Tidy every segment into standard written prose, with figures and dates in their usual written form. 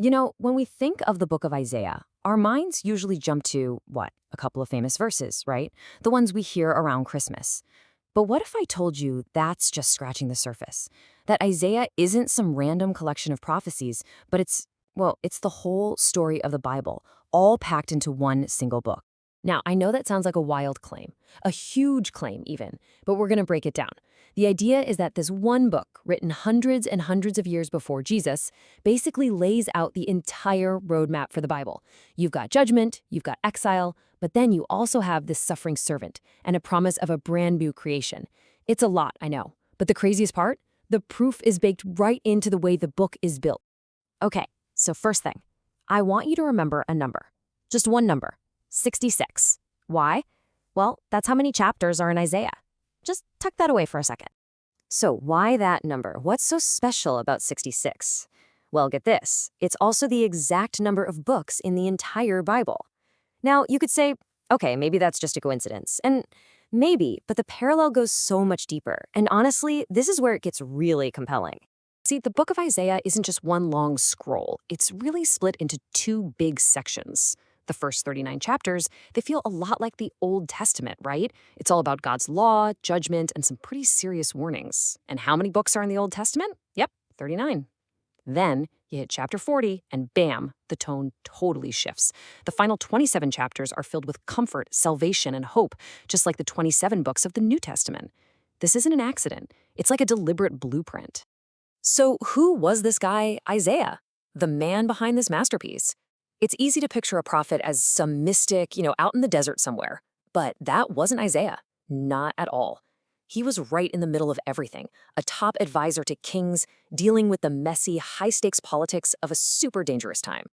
When we think of the book of Isaiah, our minds usually jump to, what, a couple of famous verses, right? The ones we hear around Christmas. But what if I told you that's just scratching the surface? That Isaiah isn't some random collection of prophecies, but it's the whole story of the Bible, all packed into one single book. Now, I know that sounds like a wild claim, a huge claim even, but we're going to break it down. The idea is that this one book, written hundreds and hundreds of years before Jesus, basically lays out the entire roadmap for the Bible. You've got judgment, you've got exile, but then you also have this suffering servant and a promise of a brand new creation. It's a lot, I know, but the craziest part? The proof is baked right into the way the book is built. Okay, so first thing, I want you to remember a number. Just one number. 66. Why? Well, that's how many chapters are in Isaiah. Just tuck that away for a second. So why that number? What's so special about 66? Well, get this. It's also the exact number of books in the entire Bible. Now, you could say, okay, maybe that's just a coincidence. And maybe, but the parallel goes so much deeper. And honestly, this is where it gets really compelling. See, the book of Isaiah isn't just one long scroll. It's really split into two big sections. The first 39 chapters, they feel a lot like the Old Testament, right? It's all about God's law, judgment, and some pretty serious warnings. And how many books are in the Old Testament? Yep, 39. Then you hit chapter 40, and bam, the tone totally shifts. The final 27 chapters are filled with comfort, salvation, and hope, just like the 27 books of the New Testament. This isn't an accident. It's like a deliberate blueprint. So who was this guy, Isaiah? The man behind this masterpiece? It's easy to picture a prophet as some mystic, out in the desert somewhere. But that wasn't Isaiah. Not at all. He was right in the middle of everything, a top advisor to kings, dealing with the messy, high-stakes politics of a super dangerous time.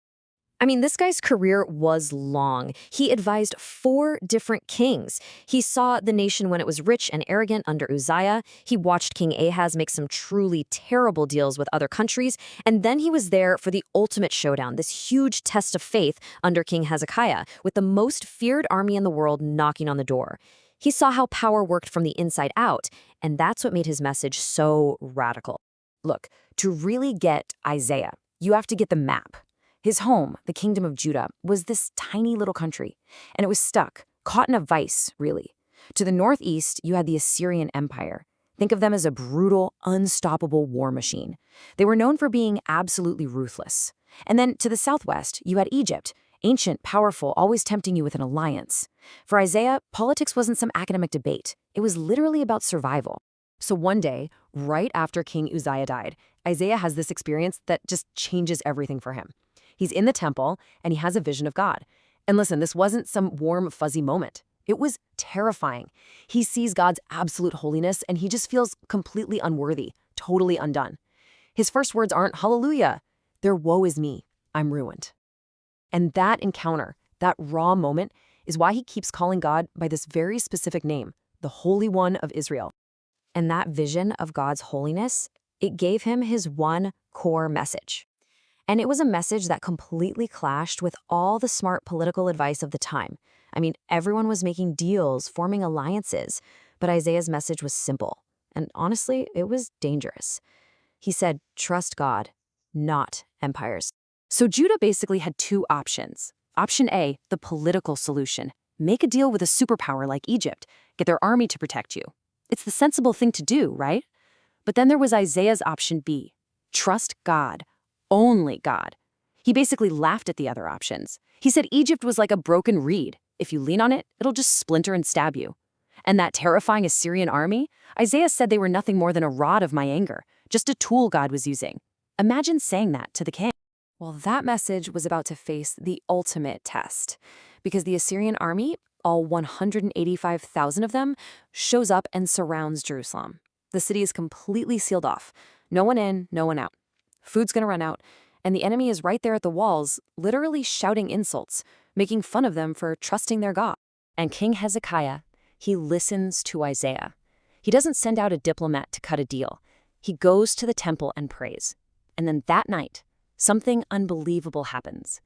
I mean, this guy's career was long. He advised 4 different kings. He saw the nation when it was rich and arrogant under Uzziah. He watched King Ahaz make some truly terrible deals with other countries. And then he was there for the ultimate showdown, this huge test of faith under King Hezekiah, with the most feared army in the world knocking on the door. He saw how power worked from the inside out, and that's what made his message so radical. Look, to really get Isaiah, you have to get the map. His home, the kingdom of Judah, was this tiny little country, and it was stuck, caught in a vice, really. To the northeast, you had the Assyrian Empire. Think of them as a brutal, unstoppable war machine. They were known for being absolutely ruthless. And then to the southwest, you had Egypt, ancient, powerful, always tempting you with an alliance. For Isaiah, politics wasn't some academic debate. It was literally about survival. So one day, right after King Uzziah died, Isaiah has this experience that just changes everything for him. He's in the temple, and he has a vision of God. And listen, this wasn't some warm, fuzzy moment. It was terrifying. He sees God's absolute holiness, and he just feels completely unworthy, totally undone. His first words aren't, hallelujah. They're, woe is me. I'm ruined. And that encounter, that raw moment, is why he keeps calling God by this very specific name, the Holy One of Israel. And that vision of God's holiness, it gave him his one core message. And it was a message that completely clashed with all the smart political advice of the time. I mean, everyone was making deals, forming alliances, but Isaiah's message was simple. And honestly, it was dangerous. He said, trust God, not empires. So Judah basically had 2 options. Option A, the political solution. Make a deal with a superpower like Egypt. Get their army to protect you. It's the sensible thing to do, right? But then there was Isaiah's option B. Trust God. Only God. He basically laughed at the other options. He said Egypt was like a broken reed. If you lean on it, it'll just splinter and stab you. And that terrifying Assyrian army, Isaiah said they were nothing more than a rod of my anger, just a tool God was using. Imagine saying that to the king. Well, that message was about to face the ultimate test, because the Assyrian army, all 185,000 of them, shows up and surrounds Jerusalem. The city is completely sealed off. No one in, no one out. Food's gonna run out, and the enemy is right there at the walls, literally shouting insults, making fun of them for trusting their God. And King Hezekiah, he listens to Isaiah. He doesn't send out a diplomat to cut a deal. He goes to the temple and prays. And then that night, something unbelievable happens.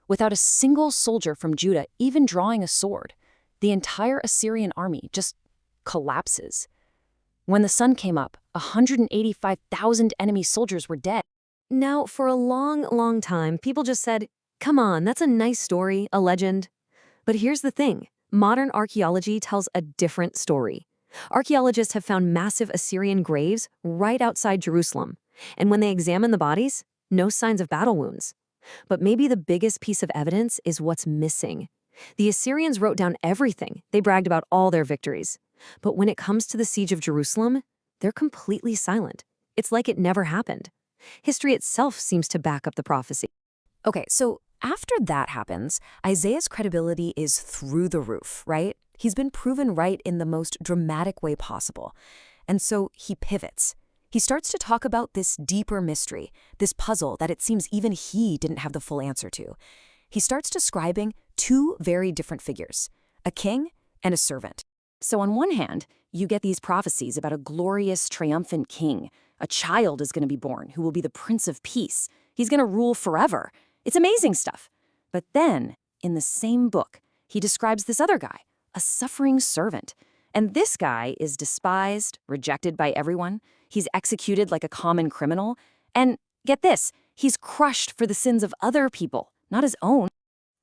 Without a single soldier from Judah even drawing a sword, the entire Assyrian army just collapses. When the sun came up, 185,000 enemy soldiers were dead. Now, for a long, long time, people just said, come on, that's a nice story, a legend. But here's the thing. Modern archaeology tells a different story. Archaeologists have found massive Assyrian graves right outside Jerusalem. And when they examine the bodies, no signs of battle wounds. But maybe the biggest piece of evidence is what's missing. The Assyrians wrote down everything. They bragged about all their victories. But when it comes to the siege of Jerusalem, they're completely silent. It's like it never happened. History itself seems to back up the prophecy. Okay, so after that happens, Isaiah's credibility is through the roof, right? He's been proven right in the most dramatic way possible. And so he pivots. He starts to talk about this deeper mystery, this puzzle that it seems even he didn't have the full answer to. He starts describing two very different figures, a king and a servant. So on one hand, you get these prophecies about a glorious, triumphant king. A child is going to be born who will be the Prince of Peace. He's going to rule forever. It's amazing stuff. But then, in the same book, he describes this other guy, a suffering servant. And this guy is despised, rejected by everyone. He's executed like a common criminal. And get this, he's crushed for the sins of other people, not his own.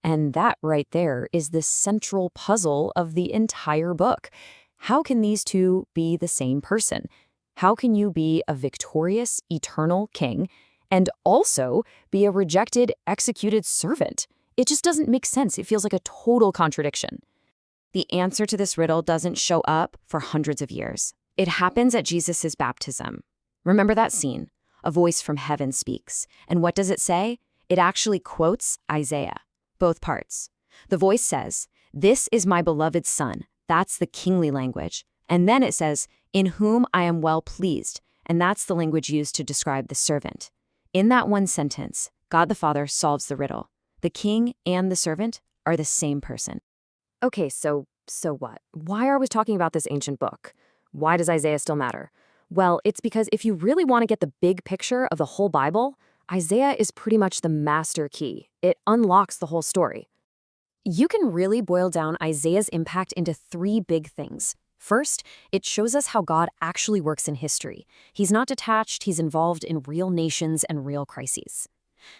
And that right there is the central puzzle of the entire book. How can these two be the same person? How can you be a victorious, eternal king and also be a rejected, executed servant? It just doesn't make sense. It feels like a total contradiction. The answer to this riddle doesn't show up for hundreds of years. It happens at Jesus' baptism. Remember that scene? A voice from heaven speaks. And what does it say? It actually quotes Isaiah, both parts. The voice says, "This is my beloved son." That's the kingly language. And then it says, "In whom I am well pleased." And that's the language used to describe the servant. In that one sentence, God the Father solves the riddle. The king and the servant are the same person. Okay, so what? Why are we talking about this ancient book? Why does Isaiah still matter? Well, it's because if you really want to get the big picture of the whole Bible, Isaiah is pretty much the master key. It unlocks the whole story. You can really boil down Isaiah's impact into three big things. First, it shows us how God actually works in history. He's not detached, he's involved in real nations and real crises.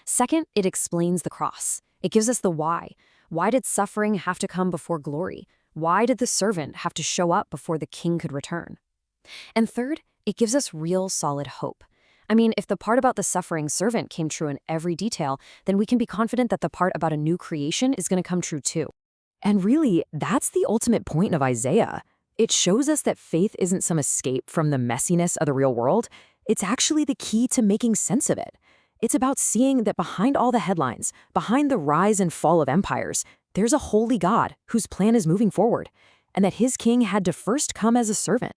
Second, it explains the cross. It gives us the why. Why did suffering have to come before glory? Why did the servant have to show up before the king could return? And third, it gives us real solid hope. I mean, if the part about the suffering servant came true in every detail, then we can be confident that the part about a new creation is going to come true too. And really, that's the ultimate point of Isaiah. It shows us that faith isn't some escape from the messiness of the real world. It's actually the key to making sense of it. It's about seeing that behind all the headlines, behind the rise and fall of empires, there's a holy God whose plan is moving forward, and that his king had to first come as a servant.